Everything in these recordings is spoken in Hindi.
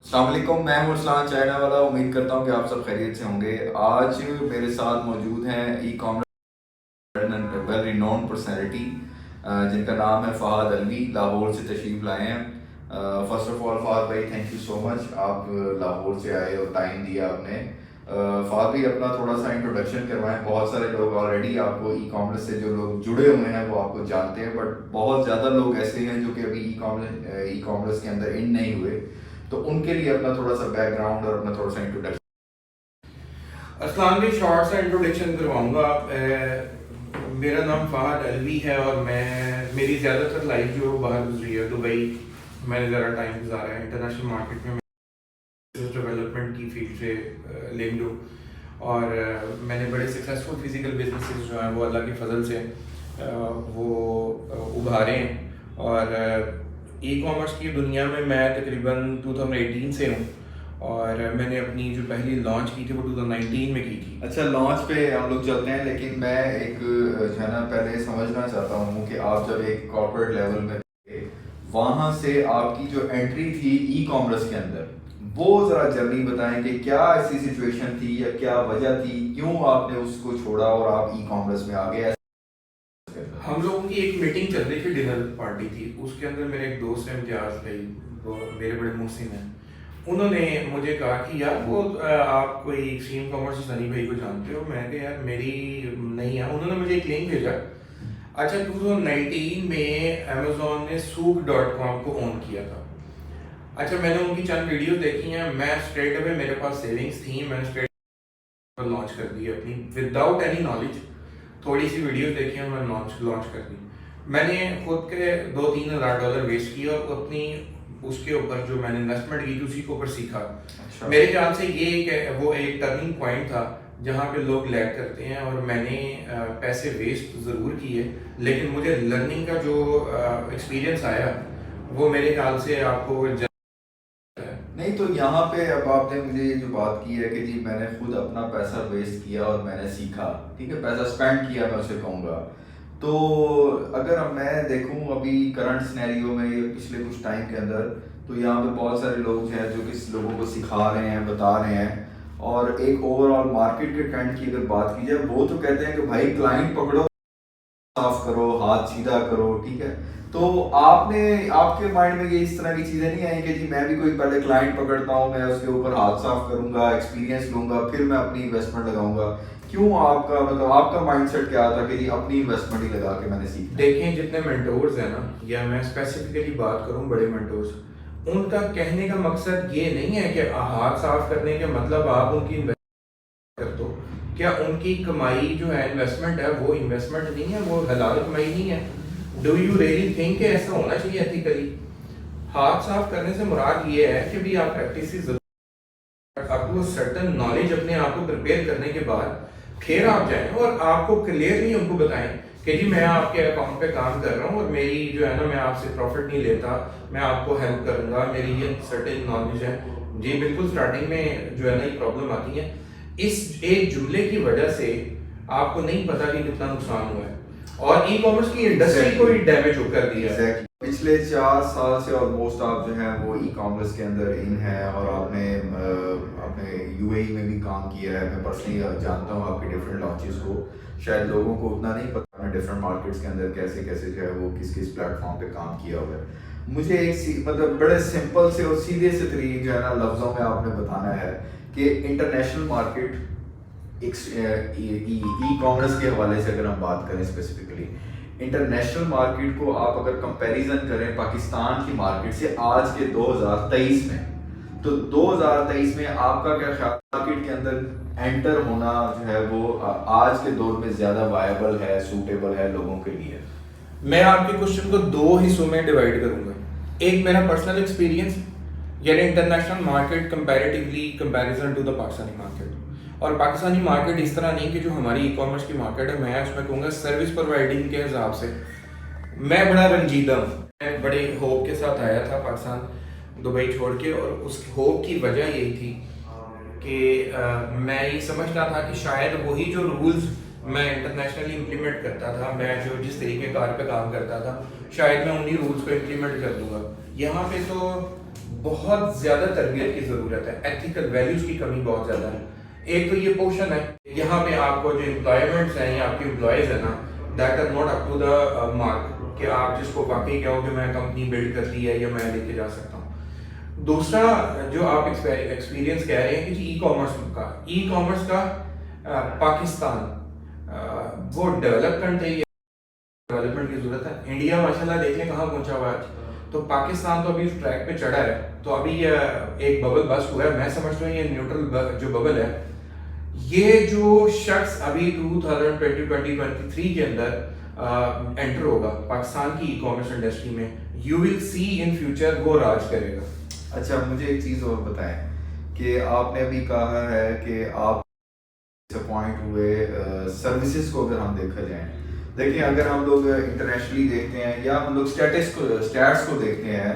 अस्सलाम वालेकुम, मैं हूं अरसलान चाइना वाला। उम्मीद करता हूं कि आप सब खैरियत से होंगे। आज मेरे साथ मौजूद हैं e commerce well renowned personality जिनका नाम है फ़हाद अलवी। लाहौर से तशरीफ़ लाए हैं। फ़र्स्ट ऑफ़ ऑल फ़हाद भाई, थैंक यू सो मच, आप लाहौर से आए और टाइम दिया आपने। फ़हाद भाई, अपना थोड़ा सा इंट्रोडक्शन करवाएं। बहुत सारे लोग ऑलरेडी आपको ई कॉमर्स से जो लोग जुड़े हुए हैं वो आपको जानते हैं, बट बहुत ज़्यादा लोग ऐसे हैं जो कि अभी ई कॉमर्स के अंदर इन नहीं हुए, तो उनके लिए अपना थोड़ा सा बैकग्राउंड और अपना थोड़ा सा इंट्रोडक्शन। अस्सलाम भी शॉर्ट सा इंट्रोडक्शन करवाऊंगा। मेरा नाम फ़हाद अलवी है और मेरी ज़्यादातर लाइफ जो बाहर गुजरी है दुबई। मैंने ज़रा टाइम गुजारा है इंटरनेशनल मार्केट में, बिजनेस डेवलपमेंट की फील्ड से लिंक्ड हूँ। और मैंने बड़े सक्सेसफुल फिजिकल बिजनेसेस जो हैं वो अल्लाह के फजल से वो उभारे हैं। और ई कॉमर्स की दुनिया में मैं तकरीबन 2018 से हूँ और मैंने अपनी जो पहली लॉन्च की थी वो 2019 में की थी। अच्छा, लॉन्च पे हम लोग चलते हैं, लेकिन मैं एक जो है ना पहले समझना चाहता हूँ कि आप जब एक कॉर्पोरेट लेवल में थे, वहाँ से आपकी जो एंट्री थी ई कॉमर्स के अंदर, वो ज़रा जर्नी बताएं कि क्या ऐसी सिचुएशन थी या क्या वजह थी, क्यों आपने उसको छोड़ा और आप ई कॉमर्स में आ गए। हम लोगों की एक मीटिंग चल रही थी, डिनर पार्टी थी। उसके अंदर मेरे एक दोस्त है इम्तियाज़ भाई, वो मेरे बड़े मुहसिन हैं। उन्होंने मुझे कहा कि यार वो आप कोई एक्सट्रीम कॉमर्स सनी भाई को जानते हो? मैं कहा यार मेरी नहीं है। उन्होंने मुझे एक लिंक भेजा। अच्छा, 2019 में अमेजोन ने सूक.com को ओन किया था। अच्छा, मैंने उनकी चंद वीडियो देखी हैं। मैं स्ट्रेट अवे, मेरे पास सेविंग्स थी, मैंने स्ट्रेट लॉन्च कर दी अपनी विदाउट एनी नॉलेज। थोड़ी सी वीडियो देखी और मैं लॉन्च कर दी। मैंने खुद के $2-3 हज़ार वेस्ट किए और अपनी उसके ऊपर जो मैंने इन्वेस्टमेंट की थी उसी के ऊपर सीखा। अच्छा। मेरे ख्याल से ये वो एक टर्निंग पॉइंट था जहाँ पे लोग लैग करते हैं। और मैंने पैसे वेस्ट ज़रूर किए, लेकिन मुझे लर्निंग का जो एक्सपीरियंस आया वो मेरे ख्याल से आपको नहीं, तो यहाँ पे अब आपने मुझे ये जो बात की है कि जी मैंने खुद अपना पैसा वेस्ट किया और मैंने सीखा, ठीक है, पैसा स्पेंड किया, मैं उसे कहूँगा। तो अगर मैं देखूँ अभी करंट सिनेरियो में ये पिछले कुछ टाइम के अंदर, तो यहाँ पे बहुत सारे लोग हैं जो किस लोगों को सिखा रहे हैं, बता रहे हैं। और एक ओवरऑल मार्केट के ट्रेंड की अगर बात की जाए, वो तो कहते हैं कि भाई क्लाइंट पकड़ो, साफ करो, हाथ सीधा करो, ठीक है। तो आपने आपके माइंड में ये इस तरह की चीजें नहीं आई कि जी मैं भी कोई पहले क्लाइंट पकड़ता हूँ, मैं उसके ऊपर हाथ साफ करूंगा, एक्सपीरियंस लूंगा, फिर मैं अपनी इन्वेस्टमेंट लगाऊंगा? क्यों आपका मतलब आपका माइंडसेट क्या था कि जी अपनी इन्वेस्टमेंट ही लगा के मैंने सीखना? देखें, जितने मेंटोर्स हैं ना, या मैं स्पेसिफिकली बात करूं बड़े मेंटोर्स, उनका कहने का मकसद ये नहीं है कि हाथ साफ करने के मतलब आप उनकी इन्वेस्टमेंट कर दो। क्या उनकी कमाई जो है इन्वेस्टमेंट है, वो इन्वेस्टमेंट नहीं है, वो हलाल कमाई नहीं है? डू यू रियली थिंक कि ऐसा होना चाहिए एथिकली? हाथ साफ करने से मुराद ये है कि भी आप प्रैक्टिस आपको सर्टन नॉलेज अपने आप को प्रिपेयर करने के बाद फिर आप जाएं और आपको क्लियरली उनको बताएं कि जी मैं आपके अकाउंट पे काम कर रहा हूँ और मेरी जो है ना, मैं आपसे प्रॉफिट नहीं लेता, मैं आपको हेल्प करूंगा, मेरी ये सर्टेन नॉलेज है। जी बिल्कुल, स्टार्टिंग में जो है ना ये प्रॉब्लम आती है। इस एक जुमले की वजह से आपको नहीं पता कि कितना नुकसान हुआ है और ई कॉमर्स की इंडस्ट्री को ही डैमेज कर दिया है। Exactly. पिछले 4 साल से ऑलमोस्ट आप जो है वो ई कॉमर्स के अंदर इन है, और आपने अपने यूएई में भी काम किया है। मैं पर्सनली जानता हूँ आपके डिफरेंट लॉन्चेस को। शायद लोगों को उतना नहीं पता आपने डिफरेंट मार्केट्स के अंदर कैसे कैसे जो है वो किस किस प्लेटफॉर्म पे काम किया हुआ है। मुझे एक मतलब बड़े सिंपल से और सीधे से तरीके जो है ना लफ्ज़ों में आपने बताना है कि इंटरनेशनल मार्केट ई कॉमर्स के हवाले से अगर हम बात करें स्पेसिफिकली, इंटरनेशनल मार्केट को आप अगर कंपैरिजन करें पाकिस्तान की मार्केट से आज के 2023 में, तो 2023 में आपका क्या ख्याल, मार्केट के अंदर एंटर होना जो है वो आज के दौर में ज्यादा वायबल है, सूटेबल है लोगों के लिए? मैं आपके क्वेश्चन को दो हिस्सों में डिवाइड करूंगा। एक मेरा पर्सनल एक्सपीरियंस, यानी international market comparatively comparison to the Pakistani market. और पाकिस्तानी मार्केट इस तरह नहीं कि जो हमारी ई कॉमर्स की मार्केट है, मैं उसमें कहूँगा सर्विस प्रोवाइडिंग के हिसाब से मैं बड़ा रंजीदा हूँ। मैं बड़े होप के साथ आया था पाकिस्तान दुबई छोड़ के, और उस होप की वजह यही थी कि मैं ये समझता था कि शायद वही जो रूल्स मैं इंटरनेशनली इम्प्लीमेंट करता था, मैं जो जिस तरीके कार पे काम करता था, शायद मैं उन्हीं रूल्स को इम्प्लीमेंट कर दूंगा। यहाँ पे तो बहुत ज़्यादा तरबियत की ज़रूरत है, एथिकल वैल्यूज़ की कमी बहुत ज़्यादा है। एक तो ये पोर्शन है, यहाँ पे आपको जो एम्प्लॉयमेंट्स हैं या आपके एम्प्लॉयज़ हैं ना, that are not up to the mark कि आप जिसको वाकई कहो कि मैं कंपनी बिल्ड कर ली है या मैं लेके जा सकता हूँ। दूसरा जो आप एक्सपीरियंस कह रहे हैं कि जी ई कॉमर्स का पाकिस्तान वो डेवलप कंट्री है, डेवलपमेंट की जरूरत है। इंडिया माशाल्लाह देख लें कहाँ पहुंचा हुआ है आज। तो पाकिस्तान तो अभी उस ट्रैक पे चढ़ा है, तो अभी एक बबल बस्ट हुआ है। मैं समझता हूँ ये न्यूट्रल जो बबल है, ये जो शख्स अभी 2020-2023 के अंदर एंटर होगा पाकिस्तान की ई कॉमर्स इंडस्ट्री में, you will C in future वो राज करेगा। अच्छा, मुझे एक चीज़ और बताएं कि आपने अभी कहा है कि आप डिसअपॉइंट हुए सर्विसेज को अगर हम देखा जाए, देखिए अगर हम लोग इंटरनेशनली देखते हैं या हम लोग स्टैट्स को देखते हैं,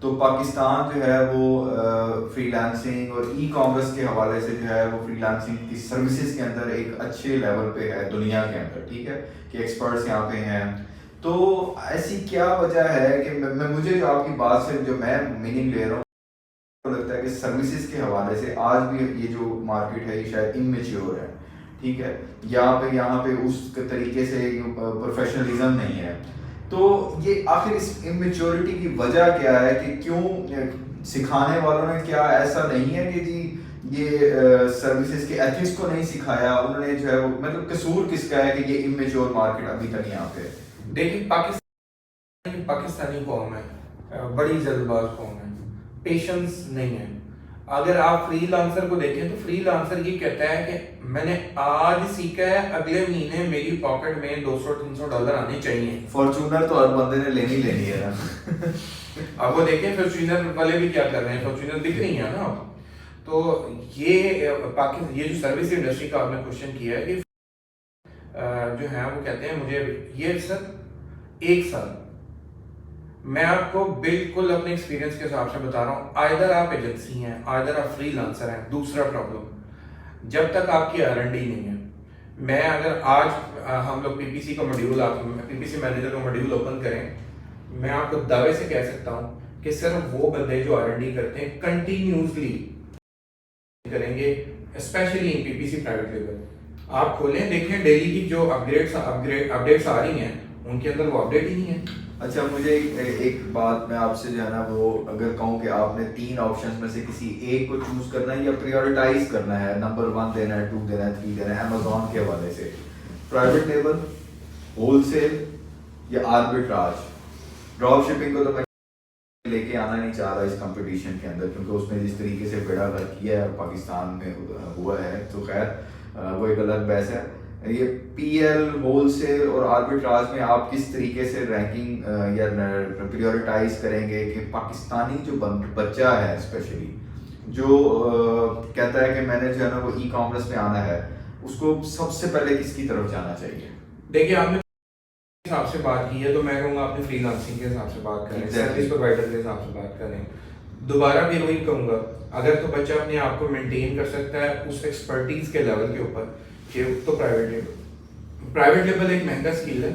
तो पाकिस्तान जो है वो फ्रीलांसिंग और ई कॉमर्स के हवाले से जो है वो फ्रीलांसिंग की सर्विसेज के अंदर एक अच्छे लेवल पे है दुनिया के अंदर, ठीक है, कि एक्सपर्ट्स यहाँ पे हैं। तो ऐसी क्या वजह है कि मुझे जो आपकी बात से जो मैं मीनिंग ले रहा हूँ, लगता है कि सर्विसेज के हवाले से आज भी ये जो मार्केट है ये शायद इमेच्योर है, ठीक है, यहाँ पे उस तरीके से प्रोफेशनलिज्म नहीं है। तो ये आखिर इस इमेच्योरिटी की वजह क्या है कि क्यों सिखाने वालों ने क्या ऐसा नहीं है कि जी ये सर्विसेज के एथिक्स को नहीं सिखाया उन्होंने, जो है वो मतलब कसूर किसका है कि ये इमेच्योर मार्केट अभी तक यहाँ पे? देखिए पाकिस्तानी कौम है, बड़ी जल्दबाज कौम है, पेशेंस नहीं है। अगर आप फ्रीलांसर को देखें तो फ्रीलांसर ये कहता है कि मैंने आज सीखा है, अगले महीने मेरी पॉकेट में $200-300 आने चाहिए। फॉर्च्यूनर तो हर बंदे ने लेनी है ना। अब वो देखें फॉर्च्यूनर वाले भी क्या कर रहे हैं, फॉर्च्यूनर दिख रही है ना। तो ये जो सर्विस इंडस्ट्री का आपने क्वेश्चन किया है, ये जो है वो कहते हैं मुझे ये सर 1 साल, मैं आपको बिल्कुल अपने एक्सपीरियंस के हिसाब से बता रहा हूँ, आइदर आप एजेंसी हैं, आइदर आप फ्रीलांसर हैं। दूसरा प्रॉब्लम, जब तक आपकी R&D नहीं है, मैं अगर आज हम लोग पीपीसी का मॉड्यूल, आप पीपीसी मैनेजर का मॉड्यूल ओपन करें, मैं आपको दावे से कह सकता हूँ कि सिर्फ वो बंदे जो R&D करते हैं कंटिन्यूसली करेंगे, specially in PPC private level. आप खोलें देखें डेली की जो अपडेट्स आ रही हैं, उनके अंदर वो अपडेट ही नहीं है। अच्छा, मुझे एक बात मैं आपसे जो है ना वो अगर कहूँ कि आपने 3 ऑप्शंस में से किसी एक को चूज करना है या प्रायोरिटाइज करना है, नंबर 1 देना है, 2 देना है, 3 देना है अमेजोन के हवाले से, प्राइवेट लेबल, होलसेल या आर्बिट्राज? ड्रॉप शिपिंग को तो मैं लेके आना नहीं चाह रहा इस कंपटीशन के अंदर, क्योंकि उसने जिस तरीके से बेड़ा गर्क किया है पाकिस्तान में हुआ है, तो खैर वो एक अलग बहस है। ये पीएल, होलसेल और आर्बिट्राज में आप किस तरीके से रैंकिंग या प्रायोरिटाइज करेंगे कि पाकिस्तानी जो बच्चा है स्पेशली जो कहता है कि मैंने जो है ना वो ई कॉमर्स में आना है, उसको सबसे पहले किसकी तरफ जाना चाहिए? देखिए आपने हिसाब से बात की है, तो मैं कहूँगा आपने फ्रीलांसिंग के हिसाब से बात करें, सर्विस प्रोवाइडर के हिसाब से बात करें। दोबारा भी वही कहूँगा, अगर तो बच्चा अपने आप को मेंटेन कर सकता है उस एक्सपर्टीज के लेवल के ऊपर, तो प्राइवेट लेबल एक महंगा स्किल है,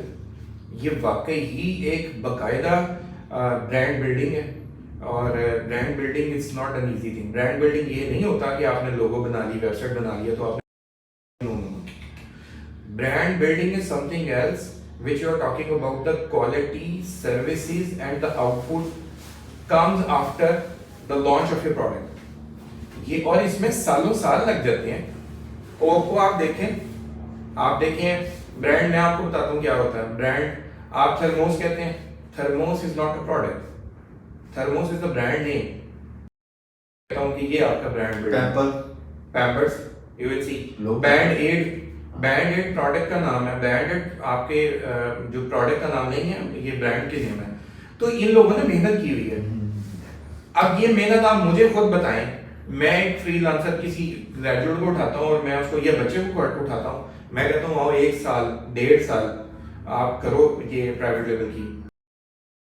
ये वाकई ही एक बाकायदा ब्रांड बिल्डिंग है, और brand building is not an easy thing. Brand building ये नहीं होता कि आपने लोगो बना ली, वेबसाइट बना लिया तो आपने, brand building is something else which you are talking about the quality, services and the output comes after the launch of your product. ये और इसमें सालों साल लग जाते हैं। ओप्पो आप देखें ब्रांड, मैं आपको बताता हूँ क्या होता है ब्रांड। आप थर्मोस कहते हैं, Thermos is not a product, Thermos is the brand name. कहता हूँ कि ये आपका brand, Pampers, you will see, Band Aid product का नाम है, बैंड एड आपके जो प्रोडक्ट का नाम नहीं है, ये ब्रांड के नेम है। तो इन लोगों ने मेहनत की हुई है। अब ये मेहनत आप मुझे खुद बताएं, मैं एक फ्रीलांसर किसी ग्रेजुएट को उठाता हूँ और मैं उसको या बच्चे को उठाता हूँ, मैं कहता हूँ आओ 1 साल 1.5 साल आप करो ये प्राइवेट लेवल की,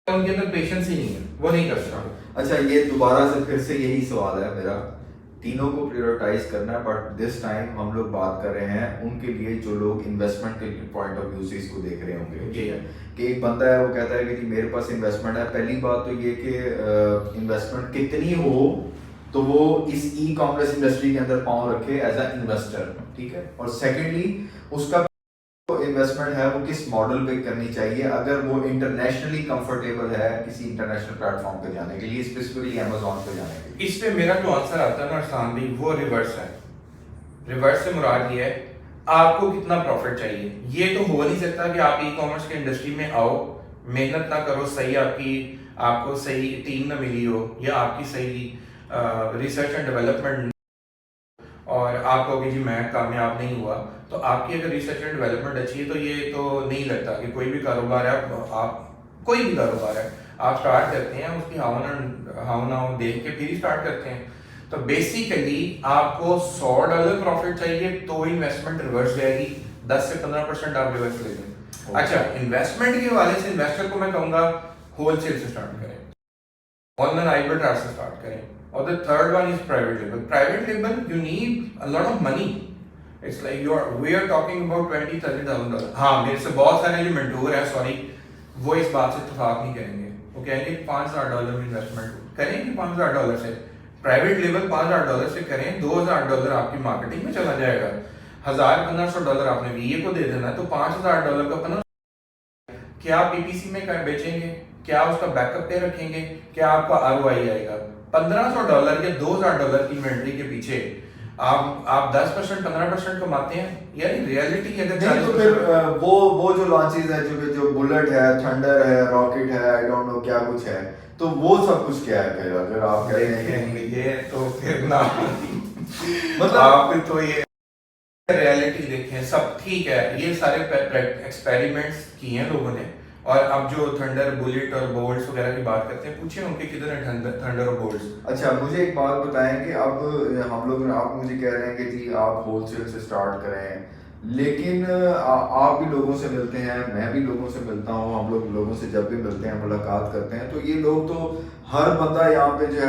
उनके अंदर पेशेंस ही नहीं है, वो नहीं कर सकते। अच्छा, ये दोबारा से फिर से यही सवाल है मेरा तीनों को प्रायोरिटाइज करना है, बट दिस टाइम हम लोग बात कर रहे हैं उनके लिए जो लोग इन्वेस्टमेंट के पॉइंट ऑफ व्यू से इसको देख रहे होंगे। ठीक है कि एक बंदा है वो कहता है कि जी मेरे पास इन्वेस्टमेंट है, पहली बात तो ये कि इन्वेस्टमेंट कितनी हो तो वो इस ई कॉमर्स इंडस्ट्री के अंदर पाँव रखे एज अ इन्वेस्टर। ठीक है, और सेकेंडली उसका इन्वेस्टमेंट है वो किस मॉडल पे करनी चाहिए, अगर वो इंटरनेशनली कंफर्टेबल है किसी इंटरनेशनल प्लेटफॉर्म पे जाने के लिए, स्पेसिफिकली अमेज़न पे जाने के लिए। इस पे मेरा जो आंसर आता है ना अरसान भाई, वो रिवर्स है। रिवर्स से मुराद ये है आपको कितना प्रॉफिट चाहिए। ये तो हो नहीं सकता कि आप ई कॉमर्स के इंडस्ट्री में आओ, मेहनत ना करो, सही आपको सही टीम ना मिली हो, या आपकी सही रिसर्च एंड डेवलपमेंट, और आप कहोगे जी मैं कामयाब नहीं हुआ। तो आपकी अगर रिसर्च एंड डेवलपमेंट अच्छी है तो ये तो नहीं लगता कि कोई भी कारोबार है, आप कोई भी कारोबार है आप स्टार्ट करते हैं उसकी हाउ ना हो देख के फिर ही स्टार्ट करते हैं। तो बेसिकली आपको $100 प्रॉफिट चाहिए तो इन्वेस्टमेंट रिवर्स जाएगी, 10 से 15% आप रिवर्स ले लें। अच्छा, इन्वेस्टमेंट के हवाले से इन्वेस्टर को मैं कहूंगा होलसेल से स्टार्ट करें, ऑनलाइन आर्बिट्राज से स्टार्ट करें, और the third one is private label. Private label you need a lot of money, it's like we are talking about $20,000-30,000। हाँ, मेरे से बहुत सारे जो मेंटोर है, सॉरी, वो इस बात से इत्तेफाक नहीं करेंगे, वो कहेंगे $5,000 में इन्वेस्टमेंट करेंगे, $5,000 से प्राइवेट लेबल $5,000 से करें, $2,000 आपकी मार्केटिंग में चला जाएगा, $1,000-1,500 आपने वीए को दे देना है, तो $5,000 का 15 क्या आप पीपीसी में बेचेंगे, क्या उसका बैकअप पे रखेंगे, क्या आपका आरओआई आएगा? $1,500 या $2,000 की इन्वेंट्री के पीछे आप 10% 15% कमाते हैं, यानी रियलिटी अगर नहीं तो फिर वो जो लॉन्चेस है, जो बुलेट है, थंडर है, रॉकेट है, आई डोंट नो क्या कुछ है, तो वो सब कुछ क्या है फिर, अगर आप कह रहे हैं कि ये तो फिर ना मतलब आप तो ये रियलिटी देखें, सब ठीक है, ये सारे एक्सपेरिमेंट्स किए हैं लोगों ने, और अब जो थंडर बुलेट और बोल्ट्स वगैरह की बात करते हैं, पूछिए उनके किधर है थंडर और बोल्ट्स। अच्छा, मुझे एक बात बताएं कि अब हम लोग, आप मुझे कह रहे हैं कि जी आप होलसेल से स्टार्ट करें, लेकिन आप भी लोगों से मिलते हैं, मैं भी लोगों से मिलता हूँ, हम लोग लोगों से जब भी मिलते हैं मुलाकात करते हैं, तो ये लोग तो हर बंदा यहाँ पे जो है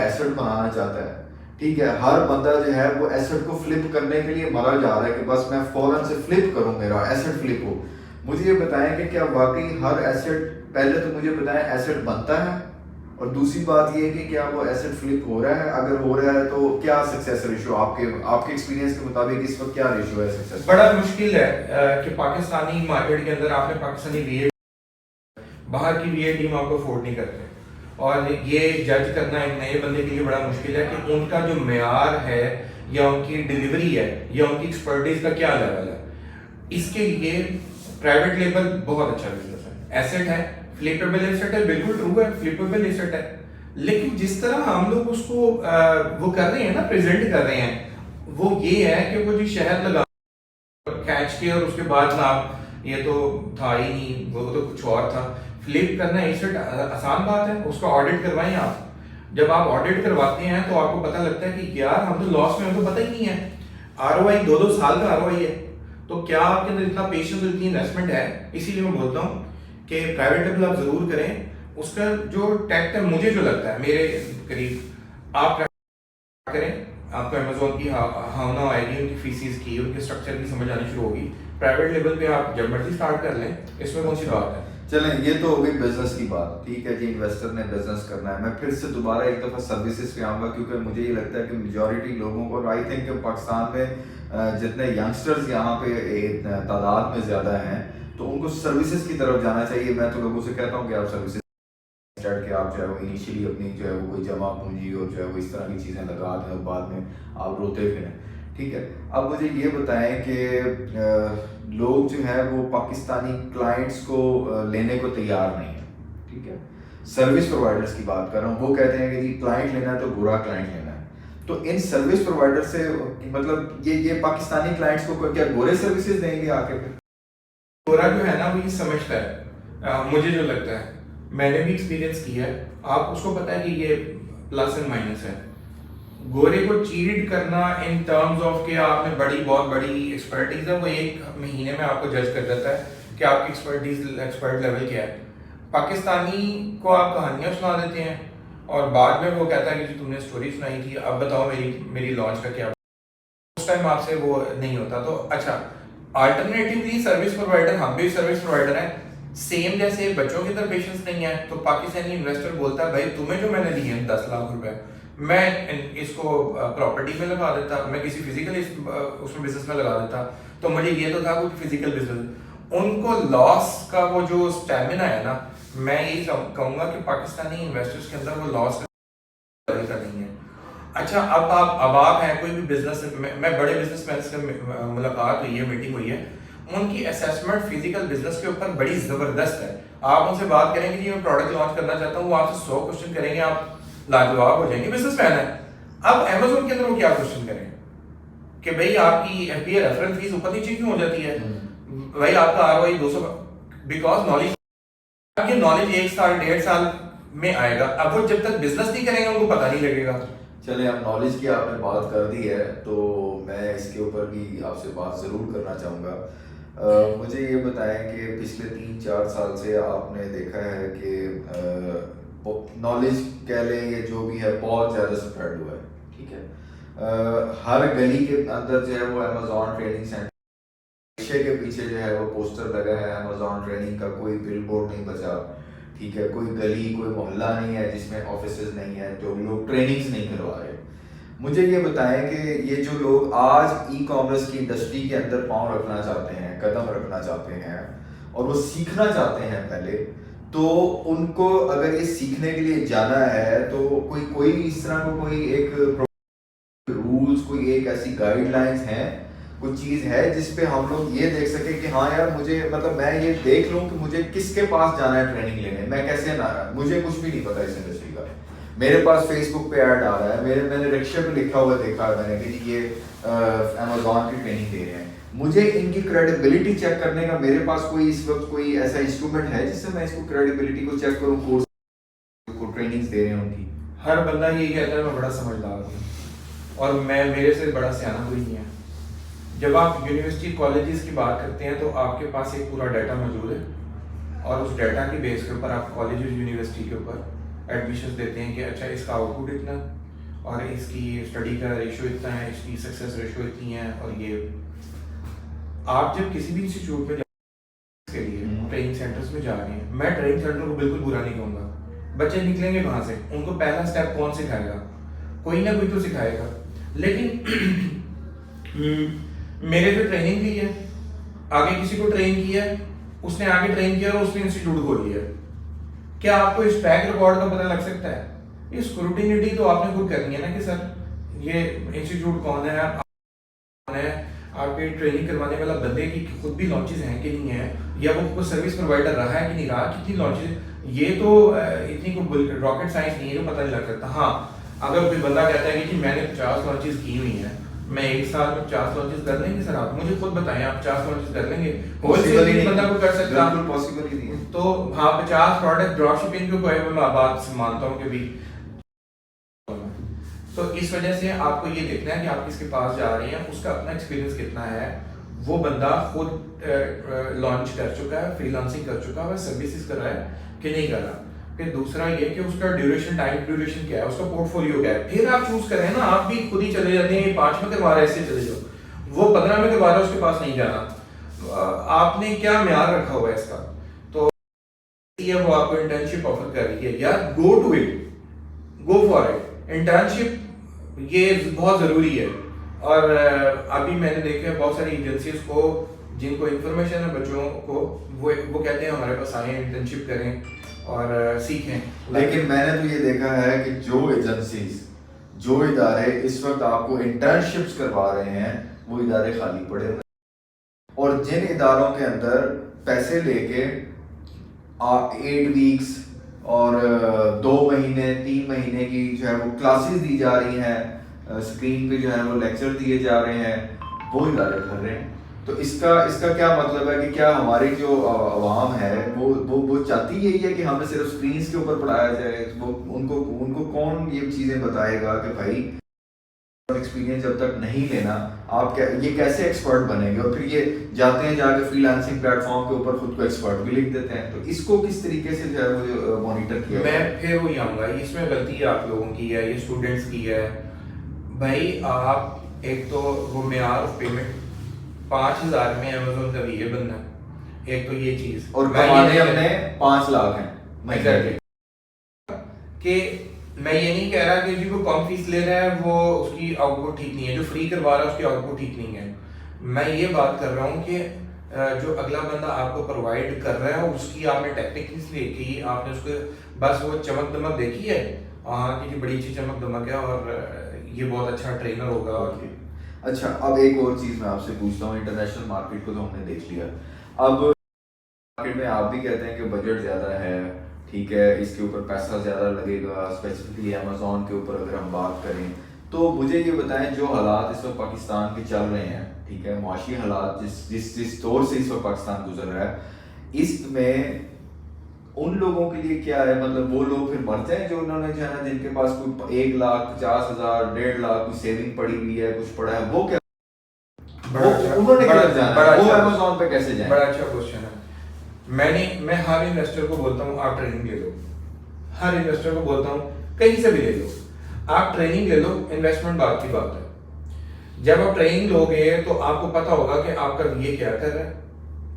एसेट बनाना चाहता है। ठीक है, हर बंदा जो है वो एसेट को फ्लिप करने के लिए मरा जा रहा है कि बस मैं फौरन से फ्लिप करूं, मेरा एसेट फ्लिप हो। मुझे ये बताएं कि क्या वाकई हर एसेट, पहले तो मुझे बताएं एसेट बनता है, और दूसरी बात ये है कि क्या वो एसेट फ्लिप हो रहा है, अगर हो रहा है तो क्या सक्सेस रेशियो आपके एक्सपीरियंस के मुताबिक इस वक्त क्या रेशियो है सक्सेस? बड़ा मुश्किल है कि पाकिस्तानी मार्केट के अंदर आपने पाकिस्तानी वीए, बाहर की वीए टीम आपको अफोर्ड नहीं करते, और ये जज करना एक नए बंदे के लिए बड़ा मुश्किल है कि उनका जो मेयार है या उनकी डिलीवरी है या उनकी एक्सपर्टीज का क्या लेवल है। इसके लिए प्राइवेट लेबल बहुत अच्छा बिजनेस है, एसेट है, फ्लिपेबल एसेट है, बिल्कुल ट्रू है, फ्लिपेबल एसेट है, लेकिन जिस तरह हम लोग उसको वो कर रहे हैं ना, प्रेजेंट कर रहे हैं, वो ये है कि वो जो शहद लगा कैच के और उसके बाद ना ये तो था ही नहीं, वो तो कुछ और था। फ्लिप करना एसेट आसान बात है, उसका ऑडिट करवाएं आप। जब आप ऑडिट करवाते हैं तो आपको पता लगता है कि यार हम तो लॉस में, हमको पता ही नहीं है, आरओआई 2-2 साल का आरओआई है, तो क्या आपके अंदर इतना पेशेंस और इतनी इन्वेस्टमेंट है? इसीलिए मैं बोलता हूँ कि प्राइवेट लेबल आप जरूर करें। उसका जो टैक्ट है, मुझे जो लगता है मेरे करीब, आप करें, आपको अमेज़न की हावना आएगी, उनकी फीसिस की, उनके स्ट्रक्चर की समझ आनी शुरू होगी। प्राइवेट लेवल पे आप जब मर्जी स्टार्ट कर लें, इसमें कौन सी बात है। चलें, ये तो हो गई बिजनेस की बात, ठीक है जी, इन्वेस्टर ने बिजनेस करना है। मैं फिर से दोबारा एक दफ़ा सर्विसेज पे आऊँगा, क्योंकि मुझे ये लगता है कि मेजॉरिटी लोगों को, आई थिंक पाकिस्तान में जितने यंगस्टर्स यहाँ पे तादाद में ज़्यादा हैं, तो उनको सर्विसेज की तरफ जाना चाहिए। मैं तो लोगों से कहता हूँ कि आप सर्विसेज स्टार्ट के आप जो है वो इनिशियली अपनी जो है वो कोई जमा पूंजी और जो है वो इस तरह की चीज़ें लगा दें और बाद में आप रोते फिरें। ठीक है, अब मुझे ये बताएं कि लोग जो है वो पाकिस्तानी क्लाइंट्स को लेने को तैयार नहीं है। ठीक है, सर्विस प्रोवाइडर्स की बात कर रहा हूँ, वो कहते हैं कि जी क्लाइंट लेना है तो बुरा क्लाइंट लेना है। तो इन सर्विस प्रोवाइडर से मतलब ये पाकिस्तानी क्लाइंट्स को क्या गोरे सर्विसेज देंगे आके? फिर गोरा जो है ना वो ये समझता है, मुझे जो लगता है, मैंने भी एक्सपीरियंस किया है, आप उसको पता है कि ये प्लस एंड माइनस है। गोरे को चीट करना इन टर्म्स ऑफ कि आपने बहुत बड़ी एक्सपर्टीज है, वो एक महीने में आपको जज कर देता है कि आपकी एक्सपर्ट लेवल क्या है। पाकिस्तानी को आप कहानियां सुना देते हैं, और बाद में वो कहता है कि जो तुमने स्टोरी सुनाई थी, अब बताओ मेरी मेरी लॉन्च का क्या। उस टाइम आपसे वो नहीं होता। तो अच्छा, अल्टरनेटिवली सर्विस प्रोवाइडर, हम भी सर्विस प्रोवाइडर हैं, सेम जैसे बच्चों के अंदर पेशेंस नहीं है, तो पाकिस्तानी इन्वेस्टर बोलता है भाई तुम्हें जो मैंने दिए हैं 10 लाख रुपए, मैं इसको प्रॉपर्टी में लगा देता, मैं किसी फिजिकल उसमें बिजनेस में लगा देता, तो मुझे ये तो था कोई फिजिकल बिजनेस। उनको लॉस का वो जो स्टेमिना है ना, मैं यही कहूंगा कि पाकिस्तानी इन्वेस्टर्स के अंदर वो लॉस का नहीं है। अच्छा, अब आप हैं कोई भी बिजनेस, मैं बड़े बिजनेसमैन से मुलाकात हुई है, मीटिंग हुई है, उनकी असेसमेंट फिजिकल बिजनेस के ऊपर बड़ी जबरदस्त है। आप उनसे बात करेंगे कि मैं प्रोडक्ट लॉन्च करना चाहता हूँ, वो आपसे 100 क्वेश्चन करेंगे, आप लाजवाब हो जाएंगे, बिजनेसमैन है। अब अमेजोन के अंदर वो क्या क्वेश्चन करेंगे कि भाई आपकी एफबीए रेफरेंस फीस ऊपर नीचे क्यों हो जाती है, भाई आपका आरओआई 200, बिकॉज नॉलेज, ये नॉलेज 1 साल 1.5 साल में आएगा। अब वो जब तक बिजनेस नहीं करेंगे उनको पता नहीं लगेगा। चले, अब नॉलेज की आपने बात कर दी है तो मैं इसके ऊपर भी आपसे बात ज़रूर करना चाहूँगा। मुझे ये बताएं कि पिछले 3-4 साल से आपने देखा है कि नॉलेज कह लें या जो भी है बहुत ज़्यादा स्प्रेड हुआ है, ठीक है। हर गली के अंदर जो है वो अमेजोन ट्रेनिंग सेंटर के पीछे जो है वो पोस्टर लगा है अमेजोन ट्रेनिंग का, कोई बिल बोर्ड नहीं बचा, ठीक है। कोई गली कोई मोहल्ला नहीं है जिसमें ऑफिसेज नहीं है, जो लोग ट्रेनिंग्स नहीं करवा रहे। मुझे ये बताएं कि ये जो लोग आज ई कॉमर्स की इंडस्ट्री के अंदर पांव रखना चाहते हैं, कदम रखना चाहते हैं और वो सीखना चाहते हैं पहले, तो उनको अगर ये सीखने के लिए जाना है तो कोई कोई इस तरह को कोई एक रूल्स, कोई एक ऐसी गाइडलाइंस हैं, कुछ चीज़ है जिस पे हम लोग ये देख सके कि हाँ यार मुझे, मतलब मैं ये देख लूँ कि मुझे किसके पास जाना है ट्रेनिंग लेने, मैं कैसे ना, मुझे कुछ भी नहीं पता इस इंडस्ट्री का, मेरे पास फेसबुक पे ऐड आ रहा है, मैंने रिक्शे पे लिखा हुआ देखा है मैंने कि ये अमेजोन की ट्रेनिंग दे रहे हैं, मुझे इनकी क्रेडिबिलिटी चेक करने का मेरे पास कोई इस वक्त कोई ऐसा इंस्ट्रूमेंट है जिससे मैं इसको क्रेडिबिलिटी को चेक करूँ, कोर्स को ट्रेनिंग्स दे रहे हैं उनकी। हर बंदा यही कहता है मैं बड़ा समझदार हूँ और मैं, मेरे से बड़ा सियाना कोई नहीं है। जब आप यूनिवर्सिटी कॉलेजेस की बात करते हैं तो आपके पास एक पूरा डाटा मौजूद है और उस डाटा की बेस के ऊपर आप कॉलेज यूनिवर्सिटी के ऊपर एडमिशन देते हैं कि अच्छा इसका आउटपुट इतना और इसकी स्टडी का रेशो इतना है, इसकी सक्सेस रेशो इतनी है। और ये आप जब किसी भी इंस्टीट्यूट में के लिए ट्रेनिंग सेंटर्स में जा रहे हैं, मैं ट्रेनिंग सेंटर को बिल्कुल बुरा नहीं कहूँगा, बच्चे निकलेंगे कहाँ से, उनको पहला स्टेप कौन सिखाएगा, कोई ना कोई तो सिखाएगा। लेकिन मेरे जो ट्रेनिंग ली है, आगे किसी को ट्रेन किया है, उसने आगे ट्रेन किया और उसने इंस्टीट्यूट खोल लिया, क्या आपको इस ट्रैक रिकॉर्ड का पता लग सकता है? ये स्क्रूटिनिटी तो आपने खुद करनी है ना कि सर ये इंस्टीट्यूट कौन है, कौन है, आपके ट्रेनिंग करवाने वाला बंदे की खुद भी लॉन्चेस हैं कि नहीं है, या वो कोई सर्विस प्रोवाइडर रहा है कि नहीं रहा, कितनी लॉन्चेस, ये तो इतनी कोई रॉकेट साइंस नहीं है जो पता नहीं लग सकता। हाँ, अगर कोई बंदा कहता है कि मैंने 50 लॉन्चेस की हुई हैं, मैं 1 साल में 50 लॉन्चेस कर लेंगे सर, आप मुझे खुद बताएं आप 50 लॉन्चेस कर लेंगे? होलसेल नहीं बंदा को कर सकता, बिल्कुल पॉसिबल ही नहीं है। तो हाँ, 50 प्रोडक्ट ड्रॉप शिपिंग को कोई मैं बात मानता हूँ कि भी, तो इस वजह से आपको ये देखना है कि आप किसके पास जा रहे हैं, उसका अपना एक्सपीरियंस कितना है, वो बंदा खुद लॉन्च कर चुका है, फ्रीलांसिंग कर चुका है, सर्विसेज कर रहा है कि नहीं कर रहा। फिर दूसरा ये कि उसका ड्यूरेशन, टाइम ड्यूरेशन क्या है, उसका पोर्टफोलियो क्या है, फिर आप चूज करें ना। आप भी खुद ही चले जाते हैं 5 में करवा रहे, ऐसे चले जाओ, वो 15 में करवा रहा है, उसके पास नहीं जाना। आपने क्या म्यार रखा हुआ है इसका? तो ये वो आपको इंटर्नशिप ऑफर कर रही है, यार go to it, go for it. Internship ये बहुत ज़रूरी है। और अभी मैंने देखा है बहुत सारी एजेंसीज को जिनको इन्फॉर्मेशन है बच्चों को, वो कहते हैं हमारे पास आए, इंटर्नशिप करें और सीखें। लेकिन मैंने तो ये देखा है कि जो एजेंसीज, जो इदारे इस वक्त आपको इंटर्नशिप्स करवा रहे हैं, वो इदारे खाली पड़े हुए, और जिन इदारों के अंदर पैसे लेके 8 वीक्स और 2 महीने 3 महीने की जो है वो क्लासेस दी जा रही हैं, स्क्रीन पे जो है वो लेक्चर दिए जा रहे हैं, वो इदारे कर रहे हैं। तो इसका क्या मतलब है कि क्या हमारी जो आवाम है वो चाहती यही है कि हमें सिर्फ स्क्रीन्स के ऊपर पढ़ाया जाए? वो उनको कौन ये चीज़ें बताएगा कि भाई एक्सपीरियंस जब तक नहीं लेना, आप क्या ये कैसे एक्सपर्ट बनेंगे? और फिर ये जाते हैं जाके फ्रीलांसिंग प्लेटफॉर्म के ऊपर खुद को एक्सपर्ट भी लिख देते हैं। तो इसको किस तरीके से जो है मुझे मॉनिटर किया मैं जाए? फिर वही आऊँगा, इसमें गलती आप लोगों की है, ये स्टूडेंट्स की है। भाई आप एक तो वो मेयार ऑफ पेमेंट 5,000 में अमेजोन का वीए बनना है, एक तो ये चीज़। और मैं ये कमाने नहीं अपने 5 लाख हैं महीने के। एग्जैक्टली कि मैं ये नहीं कह रहा कि जी को कम फीस ले रहा है वो उसकी आउटपुट ठीक नहीं है, जो फ्री करवा रहा है उसकी आउटपुट ठीक नहीं है। मैं ये बात कर रहा हूँ कि जो अगला बंदा आपको प्रोवाइड कर रहा है उसकी आपने टेक्निक्स देखी, आपने उसको बस वो चमक दमक देखी है, हाँ कि जी बड़ी अच्छी चमक दमक है और ये बहुत अच्छा ट्रेनर होगा। ओके, अच्छा अब एक और चीज़ मैं आपसे पूछता हूँ। इंटरनेशनल मार्केट को तो हमने देख लिया, अब मार्केट में आप भी कहते हैं कि बजट ज़्यादा है, ठीक है, इसके ऊपर पैसा ज़्यादा लगेगा, स्पेसिफिकली अमेजोन के ऊपर अगर हम बात करें, तो मुझे ये बताएं जो हालात इस वक्त पाकिस्तान के चल रहे हैं, ठीक है, मुआशी हालात जिस जिस जिस दौर से इस वक्त पाकिस्तान गुजर रहा है, इसमें उन लोगों के लिए क्या है? मतलब वो लोग फिर मर जाए जो उन्होंने जो है ना, जिनके पास कोई 1,50,000 1.5 लाख की सेविंग पड़ी हुई है, कुछ पड़ा है, वो क्या वो उन्होंने बड़ा किधर जाना बड़ा है? वो अच्छा अमेजोन पे कैसे जाए? बड़ा अच्छा क्वेश्चन है। मैं हर इन्वेस्टर को बोलता हूँ आप ट्रेनिंग ले लो, हर इन्वेस्टर को बोलता हूँ कहीं से भी ले लो, आप ट्रेनिंग ले लो, इन्वेस्टमेंट बात की बात है। जब आप ट्रेनिंग लोगे तो आपको पता होगा कि आपका ये क्या कर रहा है,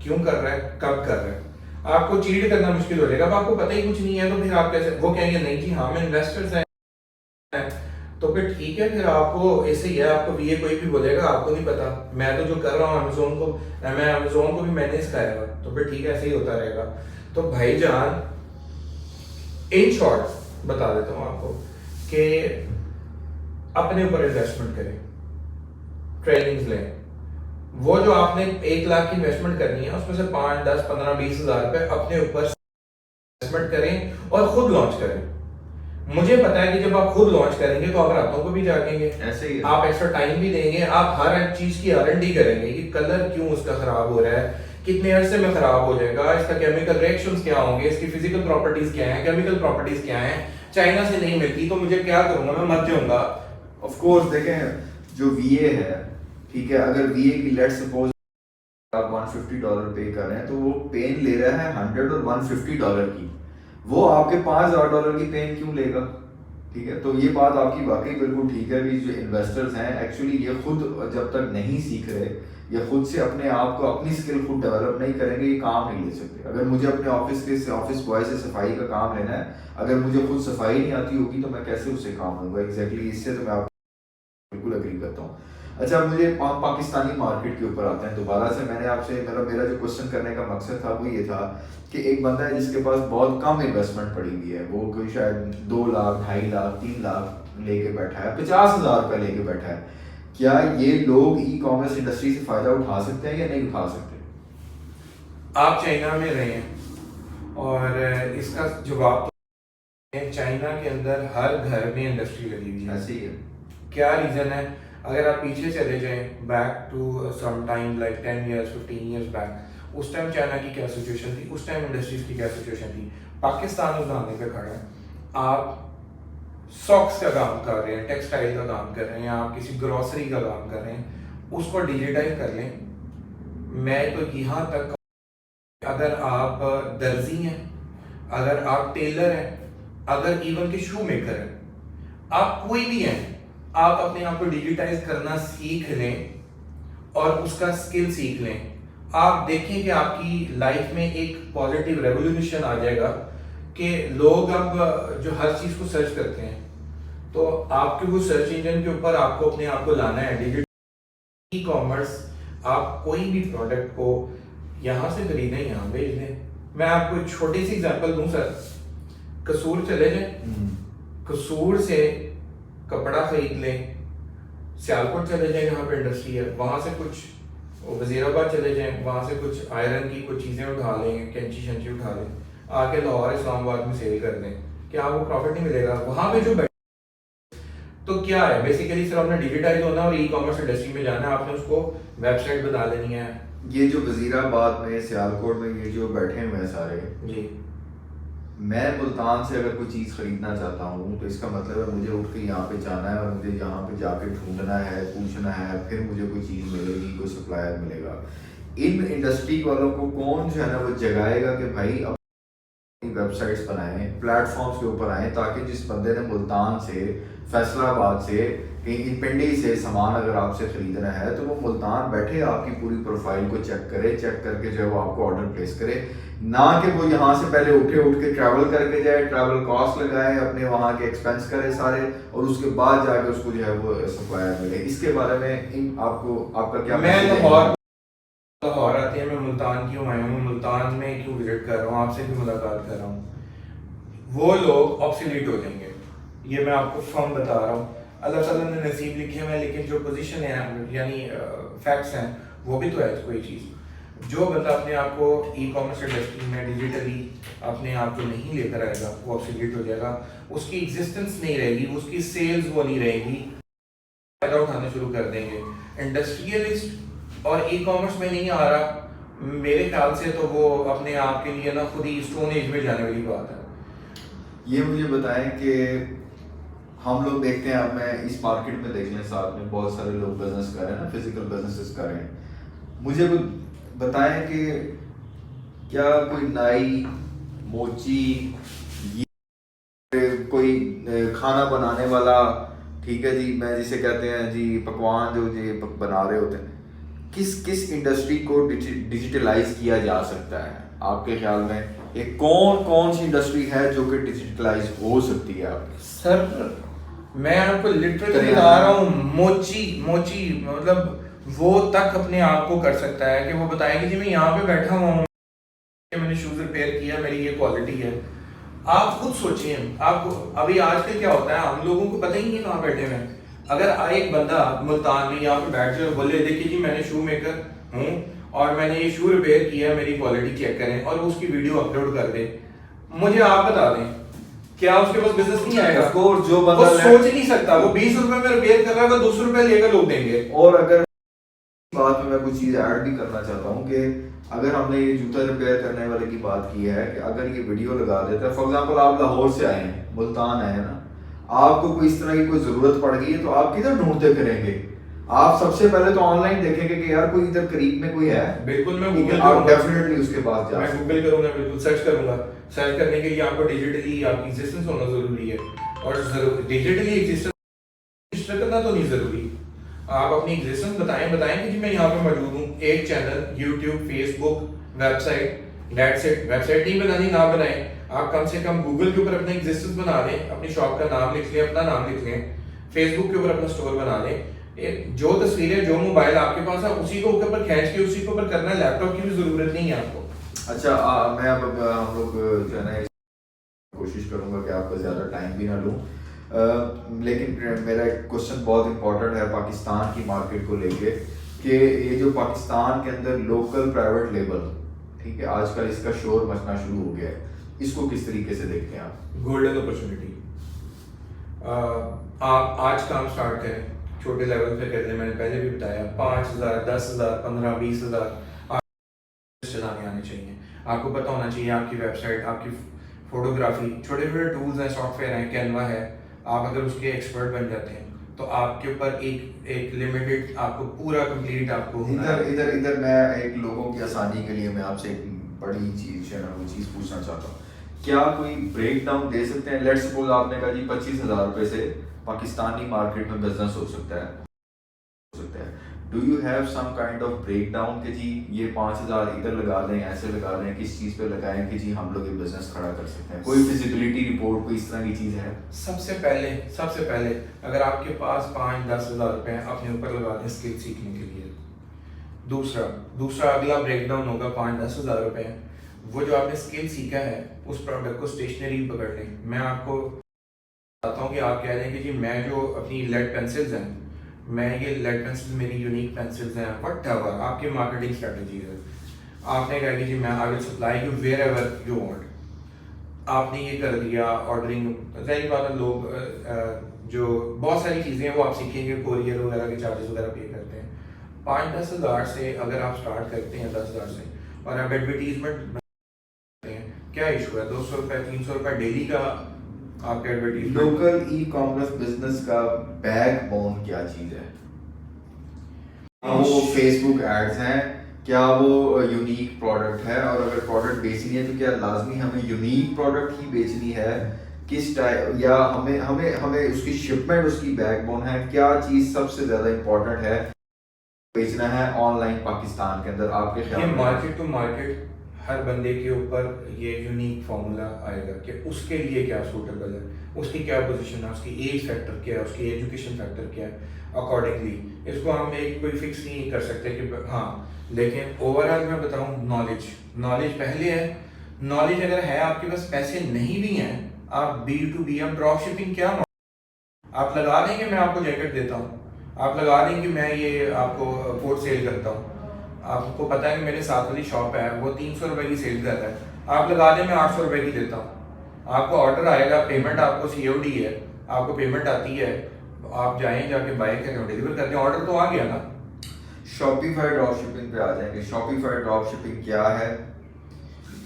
क्यों कर रहा है, कब कर रहा है। आपको चीट करना मुश्किल हो जाएगा। अब आपको पता ही कुछ नहीं है तो फिर आप कैसे, वो कहेंगे नहीं जी हाँ मैं इन्वेस्टर्स हैं, तो फिर ठीक है, फिर आपको ऐसे ही है, आपको भी ये कोई भी बोलेगा आपको नहीं पता, मैं तो जो कर रहा हूँ अमेजोन को भी मैंने सिखाया, तो फिर ठीक है ऐसे ही होता रहेगा। तो भाईजान इन शॉर्ट बता देता हूँ आपको कि अपने ऊपर इन्वेस्टमेंट करें, ट्रेनिंग्स लें। वो जो आपने 1 लाख की इन्वेस्टमेंट करनी है उसमें से 5, 10, 15, 20 हज़ार रुपए अपने ऊपर इन्वेस्टमेंट करें और खुद लॉन्च करें। मुझे पता है कि जब आप खुद लॉन्च करेंगे तो आप रातों को भी जागेंगे, ऐसे ही है। आप एक्स्ट्रा टाइम भी देंगे, आप हर एक चीज की R&D करेंगे कि कलर क्यों उसका खराब हो रहा है, कितने अरसे में खराब हो जाएगा, इसका केमिकल रिएक्शंस क्या होंगे, इसकी फिजिकल प्रॉपर्टीज क्या हैं, केमिकल प्रॉपर्टीज क्या हैं, चाइना से नहीं मिलती तो मुझे क्या करूंगा, मैं मर जाऊंगा। ऑफ कोर्स देखें, जो वीए है, ठीक है, अगर वीए की लेट सपोज आप $150 पे कर रहे हैं, तो वो पेन ले रहा है $100 और $150 की, वो आपके $5,000 की पेन क्यों लेगा? ठीक है, तो ये बात आपकी वाकई बिल्कुल ठीक है कि जो इन्वेस्टर्स हैं एक्चुअली ये खुद जब तक नहीं सीख रहे या खुद से अपने आप को अपनी स्किल खुद डेवलप नहीं करेंगे, ये काम नहीं ले सकते। अगर मुझे अपने ऑफिस बॉय से सफाई का काम लेना है, अगर मुझे खुद सफाई नहीं आती होगी तो मैं कैसे उससे काम लूँगा? एग्जैक्टली, इससे तो मैं आप बिल्कुल एग्री करता हूँ। अच्छा, मुझे पाकिस्तानी मार्केट के ऊपर आते हैं दोबारा से। मैंने आपसे मतलब मेरा जो क्वेश्चन करने का मकसद था वो ये था कि एक बंदा है जिसके पास बहुत कम इन्वेस्टमेंट पड़ी हुई है, वो कोई शायद 2 लाख, 2.5 लाख, 3 लाख लेके बैठा है, 50,000 रुपये लेके बैठा है। क्या ये लोग ई कॉमर्स इंडस्ट्री से फ़ायदा उठा सकते हैं या नहीं उठा सकते? आप चाइना में रहे हैं और इसका जवाब तो है, चाइना के अंदर हर घर में इंडस्ट्री लगी हुई है। ऐसे ही है। क्या रीजन है? अगर आप पीछे चले जाएं back to some time like 10 years 15 years back, उस टाइम चाइना की क्या सिचुएशन थी, उस टाइम इंडस्ट्रीज की क्या सिचुएशन थी। पाकिस्तान उस दाने पे खड़ा है, आप सॉक्स का काम कर रहे हैं, टेक्सटाइल का काम कर रहे हैं, आप किसी ग्रोसरी का काम कर रहे हैं, उसको डिजिटाइज कर लें। मैं तो यहाँ तक, अगर आप दर्जी हैं, अगर आप टेलर हैं, अगर इवन के शू मेकर हैं, आप कोई भी हैं, आप अपने आप को डिजिटाइज करना सीख लें और उसका स्किल सीख लें, आप देखें कि आपकी लाइफ में एक पॉजिटिव रेवोल्यूशन आ जाएगा कि लोग अब जो हर चीज़ को सर्च करते हैं, तो आपके वो सर्च इंजन के ऊपर आपको अपने आप को लाना है। डिजिटल ई कॉमर्स, आप कोई भी प्रोडक्ट को यहाँ से खरीदें, यहाँ भेज दें। मैं आपको एक छोटी सी एग्जांपल दूं सर, कसूर चले जाएं, कसूर से कपड़ा खरीद लें, सियालकोट चले जाएं जहाँ पे इंडस्ट्री है, वहाँ से कुछ वजीराबाद चले जाएं, वहाँ से कुछ आयरन की कुछ चीज़ें उठा लें, कैंची शंची उठा लें, आके लाहौर इस्लामाबाद में सेल कर दें, क्या आपको प्रॉफिट नहीं मिलेगा? वहाँ पे जो तो क्या है, बेसिकली सिर्फ आपने डिजिटाइज होना और ई कॉमर्स इंडस्ट्री में जाना है, आपने उसको वेबसाइट बना लेनी है। ये जो वजीराबाद में, सियालकोट में ये जो बैठे हुए हैं सारे, जी, मैं मुल्तान से अगर कोई चीज़ ख़रीदना चाहता हूँ तो इसका मतलब है मुझे उठ के यहाँ पे जाना है और मुझे यहाँ पे जाके ढूंढना है, पूछना है, फिर मुझे कोई चीज़ मिलेगी, कोई सप्लायर मिलेगा। इन इंडस्ट्री वालों को कौन जो है ना वो जगाएगा कि भाई वेबसाइट्स बनाएं, प्लेटफॉर्म्स के ऊपर आएँ, ताकि जिस बंदे ने मुल्तान से, फैसलाबाद से, कहीं पिंडी से सामान अगर आपसे ख़रीदना है तो वो मुल्तान बैठे आपकी पूरी प्रोफाइल को चेक करे, चेक करके जो है वो आपको ऑर्डर प्लेस करे, ना कि वो यहाँ से पहले उठ के ट्रैवल करके जाए, ट्रैवल कॉस्ट लगाए, अपने वहाँ के एक्सपेंस करे सारे, और उसके बाद जाके उसको जो है वो सप्लायर मिले। इसके बारे में आपका क्या मैं मैसेज है? लाहौर आती है, मैं मुल्तान क्यों आया हूँ, मुल्तान में क्यों विजिट कर रहा हूँ, आपसे क्यों मुलाकात कर रहा हूँ, वो लोग ऑब्सोलीट हो जाएंगे, ये मैं आपको फर्म बता रहा हूँ। अल्लाह ताला ने नसीब लिखे हुए हैं, लेकिन जो पोजीशन है यानी फैक्ट्स हैं वो भी तो है कोई चीज़। जो बंदा अपने आप को ई कॉमर्स इंडस्ट्री में डिजिटली अपने आप को नहीं लेकर आएगा वो ऑब्सोलीट हो जाएगा, उसकी एग्जिस्टेंस नहीं रहेगी, उसकी सेल्स वो नहीं रहेगी, फायदा उठाना शुरू कर देंगे। इंडस्ट्रियलिस्ट और ई कॉमर्स में नहीं आ रहा, मेरे ख्याल से तो वो अपने आप के लिए ना खुद ही स्टोन एज में जाने वाली बात है। ये मुझे बताएं कि हम लोग देखते हैं, अब मैं इस मार्केट में देख लें, साथ में बहुत सारे लोग बिजनेस कर रहे हैं ना, फिजिकल बिजनेसेस कर रहे हैं। मुझे कुछ बताएं कि क्या कोई नाई, मोची, ये कोई खाना बनाने वाला, ठीक है जी, मैं जिसे कहते हैं जी पकवान जो जी बना रहे होते हैं, किस किस इंडस्ट्री को डिजिटलाइज किया जा सकता है आपके ख्याल में? ये कौन कौन सी इंडस्ट्री है जो कि डिजिटलाइज हो सकती है आपके? सर मैं आपको लिटरली बता रहा हूँ, मोची मोची मतलब वो तक अपने आप को कर सकता है कि वो बताए कि जी मैं यहाँ पे बैठा हुआ हूँ, मैंने शूज रिपेयर किया, मेरी ये क्वालिटी है। आप खुद सोचिए, आपको अभी आजकल क्या होता है, हम लोगों को पता ही नहीं कहाँ बैठे हुए हैं। अगर एक बंदा मुल्तान में यहाँ पे बैठ जाए और बोले देखिए जी मैंने शू मेकर हूँ और मैंने ये शू रिपेयर किया, मेरी क्वालिटी चेक करें, और वो उसकी वीडियो अपलोड कर दे, मुझे आप बता दें क्या उसके पास बिजनेस नहीं आएगा? जो वो बंदा सोच ही नहीं सकता, वो 20 रुपए में रिपेयर कर रहा है, वो 200 रुपए लेकर लोग देंगे। और अगर बात में मैं कुछ चीज़ ऐड भी करना चाहता हूँ कि अगर हमने ये जूता रिपेयर करने वाले की बात की है कि अगर ये वीडियो लगा देता है, फॉर एग्जांपल आप लाहौर से आए हैं, मुल्तान आए हैं ना, आपको कोई इस तरह की कोई ज़रूरत पड़ गई है तो आप किधर ढूंढते फिरेंगे? आप सबसे पहले तो ऑनलाइन देखेंगे कि यार कोई इधर करीब में कोई है। बिल्कुल मैं गूगल आप करूंगा, डेफिनेटली उसके पास जा मैं गूगल करूंगा, बिल्कुल सर्च करूंगा। सर्च करने के लिए आपको डिजिटली आपकी एग्जिस्टेंस होना जरूरी है, और डिजिटली एग्जिस्टेंस रजिस्टर करना तो नहीं जरूरी। आप अपनी एग्जिस्टेंस बताएं कि जी मैं यहाँ पे मौजूद हूँ, एक channel, YouTube, Facebook, website, that's it. Website नहीं बनानी, ना बनाएं, आप कम से कम गूगल के ऊपर अपना एग्जिस्टेंस बना लें, अपनी शॉप का नाम लिख लें, अपना नाम लिख लें, फेसबुक के ऊपर अपना स्टोर बना लें, जो तस्वीरें, जो मोबाइल आपके पास है उसी को ऊपर खींच के उसी के ऊपर करना है, लैपटॉप की भी जरूरत नहीं है आपको। अच्छा, मैं अब हम लोग जो है ना कोशिश करूंगा कि आपका ज़्यादा टाइम भी ना लूँ, लेकिन मेरा एक क्वेश्चन बहुत इंपॉर्टेंट है पाकिस्तान की मार्केट को लेके, कि ये जो पाकिस्तान के अंदर लोकल प्राइवेट लेबल, ठीक है, आजकल इसका शोर मचना शुरू हो गया है, इसको किस तरीके से देखते हैं आप? Golden opportunity. आप आज काम स्टार्ट करें, छोटे लेवल पे कर लें, मैंने पहले भी बताया 5,000, 10,000, 15, 20,000 चलाने आने चाहिए। आपको पता होना चाहिए आपकी वेबसाइट, आपकी फोटोग्राफी, छोटे छोटे टूल्स हैं, सॉफ्टवेयर हैं, कैनवा है, आप अगर उसके एक्सपर्ट बन जाते हैं तो आपके ऊपर एक लिमिटेड आपको पूरा कंप्लीट आपको इधर मैं एक लोगों की आसानी के लिए मैं आपसे एक बड़ी चीज़ है ना वो चीज़ पूछना चाहता हूँ, क्या कोई ब्रेक डाउन दे सकते हैं? लेट्स सपोज आपने कहा जी 25,000 रुपये से पाकिस्तानी मार्केट में बिजनेस हो सकता है, do you have some kind of break down कि जी ये 5,000 इधर लगा दें, ऐसे लगा दें, किस चीज़ पे लगाएं कि जी हम लोग ये बिजनेस खड़ा कर सकते हैं? कोई फिजिबिलिटी रिपोर्ट, कोई इस तरह की चीज़ है? सबसे पहले अगर आपके पास 5-10 हज़ार रुपए हैं, अपने ऊपर लगा दें स्किल सीखने के लिए। दूसरा अगला ब्रेक डाउन होगा 5-10 हज़ार रुपए, वो जो आपने स्किल सीखा है उस प्रोडक्ट को स्टेशनरी पकड़ लें। मैं आपको बताता हूँ कि आप कह रहे हैं कि जी मैं जो अपनी लेड पेंसिल्स हैं, मैं ये लेड पेंसिल्स मेरी यूनिक पेंसिल्स हैं, वट एवर आपकी मार्केटिंग स्ट्रेटजी है, आपने कहा कि जी मैं I will supply you wherever you want, आपने ये कर दिया ऑर्डरिंग, जाहिर बात है लोग जो बहुत सारी चीज़ें हैं वो आप सीखेंगे, कोरियर वगैरह के चार्जेस वगैरह पे करते हैं। 5-10 हज़ार से अगर आप स्टार्ट करते हैं, 10 हज़ार से, और आप एडवर्टीजमेंट क्या इशू है? 200 रुपये 300 रुपये डेली का आपके advertisement. Local e commerce business का बैकबोन क्या चीज़ है? वो फेसबुक एड्स हैं, क्या वो यूनिक प्रोडक्ट है? और अगर प्रोडक्ट बेचनी है तो क्या लाजमी हमें यूनिक प्रोडक्ट ही बेचनी है? किस टाइप, या हमें हमें हमें उसकी शिपमेंट उसकी बैकबोन है? क्या चीज़ सबसे ज़्यादा इम्पोर्टेंट है बेचना है ऑनलाइन पाकिस्तान के अंदर आपके ये ख्याल में? मार्केट टू मार्केट हर बंदे के ऊपर ये यूनिक फार्मूला आएगा कि उसके लिए क्या सूटेबल है, उसकी क्या पोजीशन है, उसकी एज फैक्टर क्या है, उसकी एजुकेशन फैक्टर क्या है। अकॉर्डिंगली इसको हम एक कोई फिक्स नहीं कर सकते कि हाँ, लेकिन ओवरऑल मैं बताऊँ, नॉलेज पहले है। नॉलेज अगर है आपके पास, पैसे नहीं भी हैं, आप B2B, आप ड्रॉप शिपिंग क्या आप लगा देंगे मैं आपको जैकेट देता हूँ, आप लगा देंगे मैं ये आपको कोट सेल करता हूँ, आपको पता है कि मेरे साथ वाली शॉप है वो 300 रुपये की सेल कर रहा है, आप लगा दें मैं 800 रुपये की देता हूँ। आपको ऑर्डर आएगा, पेमेंट आपको COD है, आपको पेमेंट आती है, आप जाएं जाके बाय करें, डिलीवर करते हैं, ऑर्डर तो आ गया ना। शॉपिफाई ड्रॉप शिपिंग पे आ जाएंगे। शॉपिफाई ड्रॉप शिपिंग क्या है,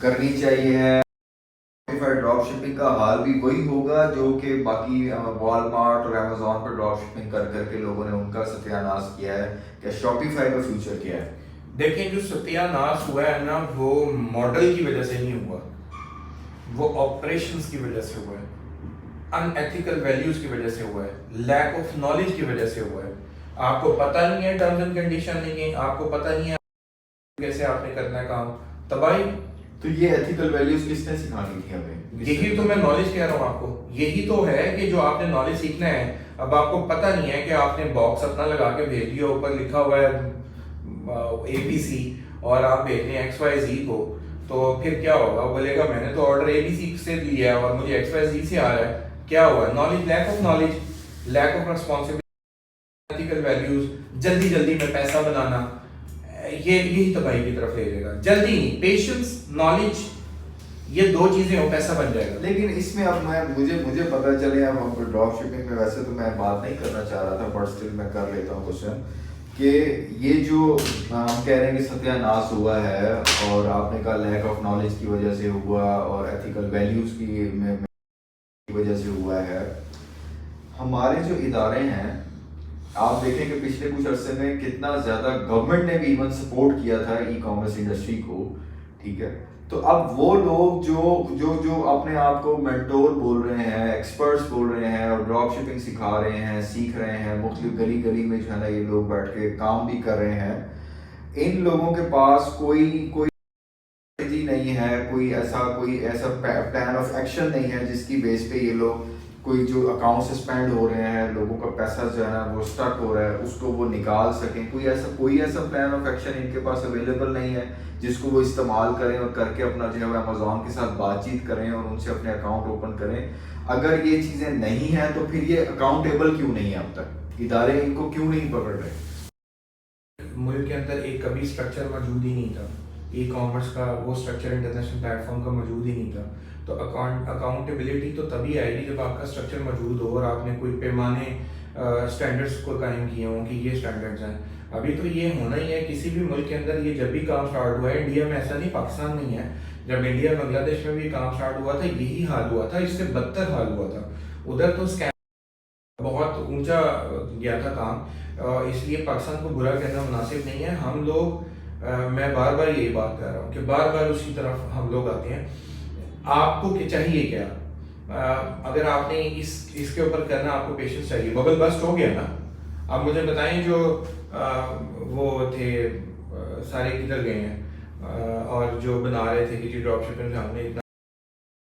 करनी चाहिए? शॉपिफाई ड्रॉप शिपिंग का हाल भी वही होगा जो कि बाकी वॉलमार्ट और अमेजोन पर ड्रॉप शिपिंग कर करके लोगों ने उनका सत्यानाश किया है। क्या शॉपिफाई का फ्यूचर क्या है? देखिए, जो सत्यानाश हुआ है ना, वो मॉडल की वजह से नहीं हुआ, वो ऑपरेशंस की वजह से हुआ है, अनएथिकल वैल्यूज की वजह से हुआ है, लैक ऑफ नॉलेज की वजह से हुआ है। आपको पता नहीं है टर्म्स एंड कंडीशन नहीं है, आपको पता नहीं है कैसे आपने करना है काम, तबाही। तो ये एथिकल वैल्यूज किसने सिखानी थी हमें? यही तो मैं नॉलेज कह रहा हूँ आपको, यही तो है कि जो आपने नॉलेज सीखना है, अब आपको पता नहीं है कि आपने बॉक्स अपना लगा के भेज दिया, ऊपर लिखा हुआ है ABC और आप भेज रहे हैं XYZ को, तो फिर क्या होगा? वो बोलेगा मैंने तो ऑर्डर ABC से लिया है और मुझे XYZ से आ रहा है। क्या हुआ? Knowledge, lack of knowledge, lack of responsibility, ethical values, जल्दी में पैसा बनाना, ये यही तबाही की तरफ ले जाएगा। जल्दी नहीं, पेशेंस, नॉलेज, ये दो चीजें हो, पैसा बन जाएगा। लेकिन इसमें अब मुझे पता चले, अब हम ड्रॉप शिपिंग में वैसे तो मैं बात नहीं करना चाह रहा था, बट स्टिल मैं कर लेता हूँ क्वेश्चन, कि ये जो हम कह रहे हैं कि सत्यानाश हुआ है और आपने कहा लैक ऑफ नॉलेज की वजह से हुआ और एथिकल वैल्यूज की वजह से हुआ है। हमारे जो इदारे हैं, आप देखें कि पिछले कुछ अरसे में कितना ज़्यादा गवर्नमेंट ने भी इवन सपोर्ट किया था ई कॉमर्स इंडस्ट्री को, ठीक है? तो अब वो लोग जो अपने आप को मेंटोर बोल रहे हैं, एक्सपर्ट्स बोल रहे हैं और ड्रॉप शिपिंग सिखा रहे हैं, सीख रहे हैं, मुख्तलिफ गली गली में जो है ना ये लोग बैठ के काम भी कर रहे हैं, इन लोगों के पास कोई नहीं है, कोई ऐसा प्लान ऑफ एक्शन नहीं है जिसकी बेस पे ये लोग कोई जो अकाउंट सस्पेंड हो रहे हैं, लोगों का पैसा जो है ना वो स्टक हो रहा है, उसको वो निकाल सकें। कोई ऐसा प्लान ऑफ एक्शन इनके पास अवेलेबल नहीं है जिसको वो इस्तेमाल करें और करके अपना जो है अमेजोन के साथ बातचीत करें और उनसे अपने अकाउंट ओपन करें। अगर ये चीज़ें नहीं हैं तो फिर ये अकाउंटेबल क्यों नहीं है? अब तक इदारे इनको क्यों नहीं पकड़ रहे? मुल्क के अंदर एक कभी स्ट्रक्चर मौजूद ही नहीं था, ई कॉमर्स का वो स्ट्रक्चर इंटरनेशनल प्लेटफॉर्म का मौजूद ही नहीं था। तो अकाउंटेबिलिटी तो तभी आएगी जब आपका स्ट्रक्चर मौजूद हो और आपने कोई पैमाने स्टैंडर्ड्स को कायम किए हों कि ये स्टैंडर्ड्स हैं। अभी तो ये होना ही है किसी भी मुल्क के अंदर, ये जब भी काम स्टार्ट हुआ है, इंडिया में ऐसा नहीं, पाकिस्तान नहीं है, जब इंडिया बांग्लादेश में भी काम स्टार्ट हुआ था यही हाल हुआ था, इससे बदतर हाल हुआ था। उधर तो स्कैम बहुत ऊंचा गया था काम, इसलिए पाकिस्तान को बुरा कहना मुनासिब नहीं है। हम लोग मैं बार बार यही बात कर रहा हूँ कि बार बार उसी तरफ हम लोग आते हैं। आपको चाहिए क्या? अगर आपने इसके ऊपर करना, आपको पेशेंस चाहिए। बबल बस्ट हो गया ना, आप मुझे बताएं जो वो थे सारे किधर गए हैं, और जो बना रहे थे कि जी ड्रॉप शिपिंग हमने इतना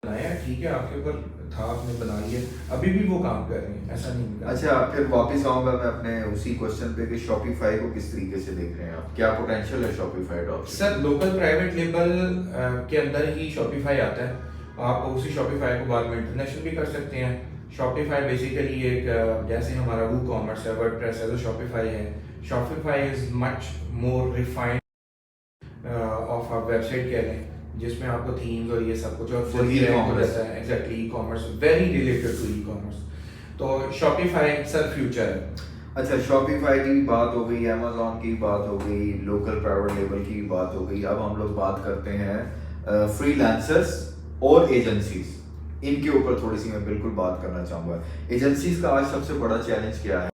बनाया, ठीक है, आपके ऊपर था, आपने बना लिया, अभी भी वो काम कर रहे हैं, ऐसा नहीं। अच्छा, फिर वापस आऊंगा मैं अपने उसी क्वेश्चन पे कि शॉपिफाई को किस तरीके से देख रहे हैं आप? क्या पोटेंशियल है Shopify drop? Sir, local private label के अंदर ही शॉपिफाई आता है, आप उसी शॉपिफाई को बाद में इंटरनेशनल भी कर सकते हैं। शॉपिफाई बेसिकली एक जैसे हमारा वू कॉमर्स है, वर्डप्रेस है, तो शॉपिफाई है। Shopify is much more refined of a website कह लें, जिसमें आपको थीम्स और ये सब कुछ और फुली रैंक रहता है। Exactly, e commerce very related to e commerce, तो शॉपिफाई सर फ्यूचर है। अच्छा, शॉपिफाई की भी बात हो गई, अमेजोन की बात हो गई, लोकल प्राइवेट लेबल की भी बात हो गई। अब हम लोग बात करते हैं फ्रीलांसर्स और एजेंसीज, इनके ऊपर थोड़ी सी मैं बिल्कुल बात करना चाहूँगा। एजेंसीज का आज सबसे बड़ा चैलेंज क्या है?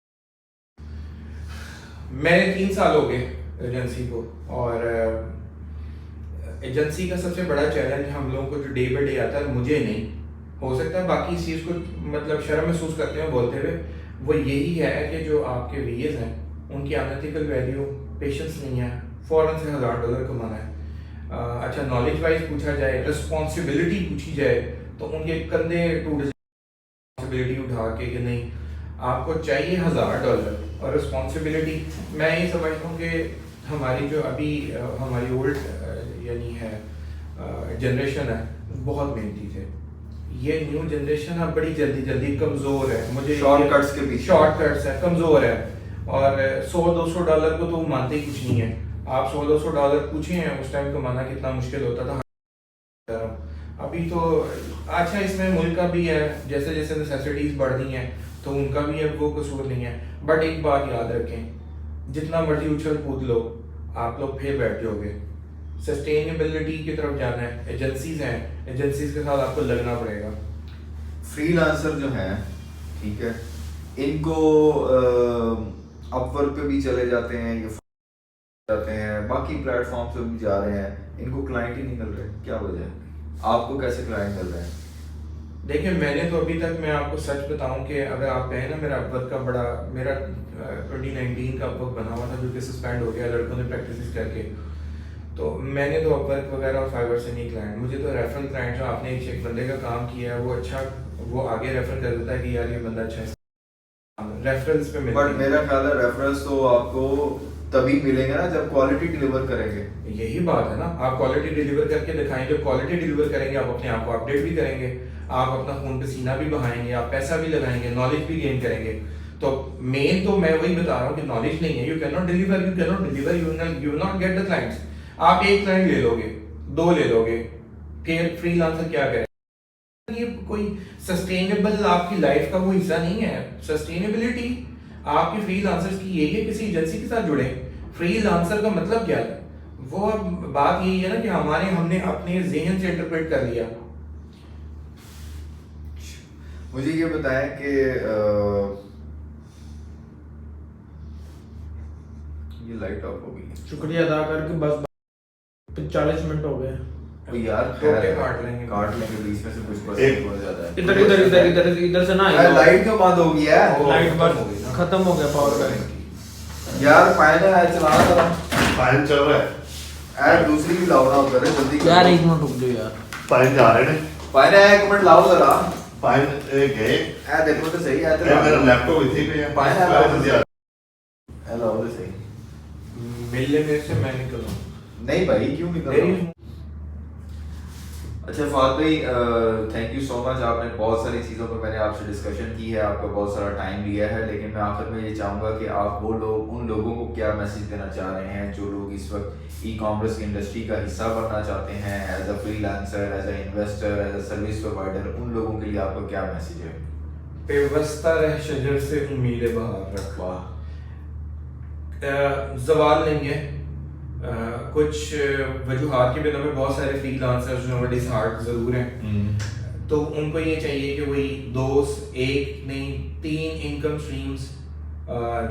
मैंने 3 साल हो गए एजेंसी को, और एजेंसी का सबसे बड़ा चैलेंज हम लोगों को जो डे बाई डे आता है, मुझे नहीं, हो सकता है बाकी इस चीज़ को मतलब शर्म महसूस करते हैं बोलते हुए, वो यही है कि जो आपके वीएस हैं उनकी एनालिटिकल वैल्यू, पेशेंस नहीं है, फ़ौरन से $1000 कमाना है। अच्छा, नॉलेज वाइज पूछा जाए, रिस्पॉन्सिबिलिटी पूछी जाए, तो उनके कंधे टूट रिस्पॉन्सिबिलिटी उठा के कि नहीं आपको चाहिए $1000 और रिस्पॉन्सिबिलिटी। मैं ये समझता हूँ कि हमारी जो अभी हमारी ओल्ड यानी है जनरेशन है, बहुत मेहनती थे। ये न्यू जनरेशन अब बड़ी जल्दी जल्दी कमज़ोर है, मुझे शॉर्टकट्स के पीछे, शॉर्टकट्स है, कमज़ोर है, और $100-200 को तो मानते ही कुछ नहीं है। आप $100-200 पूछे हैं उस टाइम कमाना कितना मुश्किल होता था। अभी तो अच्छा, इसमें मुल्क का भी है, जैसे जैसे नेसेसिटीज़ बढ़ रही हैं तो उनका भी अब वो कसूर नहीं है। बट एक बात याद रखें, जितना मर्जी उछल कूद लो आप लोग फिर बैठ जाओगे। सस्टेनेबिलिटी की तरफ जाना है, एजेंसीज हैं, एजेंसीज के साथ आपको लगना पड़ेगा। फ्रीलांसर जो हैं, ठीक है, इनको अपवर्क पे भी चले जाते हैं, ये जाते हैं, बाकी प्लेटफॉर्म पे भी जा रहे हैं, इनको क्लाइंट ही नहीं मिल रहे, क्या वजह है? आपको कैसे क्लाइंट मिल रहे हैं? देखिए, मैंने तो अभी तक, मैं आपको सच बताऊं कि अगर आप कहें ना, मेरा अपवर्क का बड़ा, मेरा 2019 का अपवर्क बना हुआ था जो कि सस्पेंड हो गया लड़कों ने प्रैक्टिस करके, तो मैंने तो अपवर्क वगैरह और फाइवर से नहीं क्लाइंट, मुझे तो रेफरल क्लाइंट, जो आपने एक बंदे का काम किया है वो अच्छा, वो आगे रेफर कर देता है कि यार ये बंदा अच्छा है, रेफरल्स पे मिलता है। बट मेरा ख्याल है रेफरेंस तो आपको तभी मिलेंगे ना जब क्वालिटी डिलीवर करेंगे। यही बात है ना, आप क्वालिटी डिलीवर करके दिखाएं, जब क्वालिटी डिलीवर करेंगे आप अपने आप को अपडेट भी करेंगे, आप अपना खून पसीना भी बहाएंगे, आप पैसा भी लगाएंगे, नॉलेज भी गेन करेंगे। तो मेन तो मैं वही बता रहा हूँ कि नॉलेज नहीं है, you can not deliver, you will not get the clients. आप एक क्लाइंट ले लोगे, 2 ले लोगे, फिर फ्रीलांसर क्या करे? ये कोई सस्टेनेबल आपकी लाइफ का वो हिस्सा नहीं है। सस्टेनेबिलिटी आपके फ्रीलांसर्स की यही है, किसी एजेंसी के साथ जुड़े। फ्रीलांसर का मतलब क्या है? वो अब बात यही है ना कि हमने अपने ज़हन से इंटरप्रेट कर लिया। मुझे ये बताएं कि ये लाइट ऑफ हो गई है। शुक्रिया अदा करके बस 40 मिनट हो गए। तो यार टोटे काट लेंगे बीच में से कुछ एक- हो जाता है। इधर से ना अरे लाइट क्यों बंद हो गई है? लाइट बंद खत्म हो गया, पावर बैंक। यार फाइनल है, चलाना जरा। फाइन चल रहा है, यार दूसरी भी लाओ ना उधर, जल्दी करो। यार 1 मिनट रुक जाओ यार। फाइन जा रहे हैं, फाइनल है, 1 मिनट लाओ जरा। फाइन गए, ए देखो तो सही है, ये मेरा लैपटॉप इसी पे है, फाइन है, फाइन दिया। हेलो तो सही। मिलने में से मैं निकलूं। नहीं भाई, क्यों निकल रहा हूं? अच्छा फवाद भाई, थैंक यू सो मच। आपने बहुत सारी चीज़ों पर मैंने आपसे डिस्कशन की है, आपका बहुत सारा टाइम लिया है, लेकिन मैं आखिर में ये चाहूँगा कि आप वो लोग, उन लोगों को क्या मैसेज देना चाह रहे हैं जो लोग इस वक्त ई कॉमर्स की इंडस्ट्री का हिस्सा बनना चाहते हैं, as a freelancer, as a investor, as a service provider, उन लोगों के लिए आपका क्या मैसेज है? पेवस्ता रह शजर से उम्मीद बहार रख। वाह। जवाल नहीं है। कुछ वजूहात की बिना में बहुत सारे फ्रीलांसर्स जो डिसहार्ट ज़रूर हैं, तो उनको ये चाहिए कि वही 1 नहीं 3 इनकम स्ट्रीम्स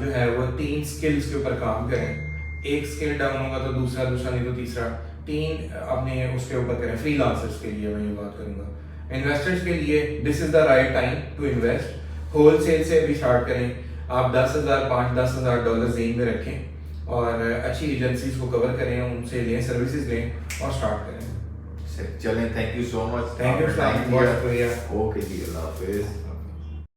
जो है वो 3 स्किल्स के ऊपर काम करें। एक स्किल डाउन होगा तो दूसरा नहीं तो तीसरा, 3 अपने उसके ऊपर करें। फ्रीलांसर्स के लिए मैं ये बात करूँगा। इन्वेस्टर्स के लिए this is the right time to invest. Wholesale से भी स्टार्ट करें, आप 10,000 $5-10,000 जेब में रखें और अच्छी एजेंसीज को कवर करें, उनसे लें, सर्विसेज लें और स्टार्ट करें। चलें, thank you so much. Thank you, बहुत शुक्रिया। ओके जी, अल्लाह हाफिज़।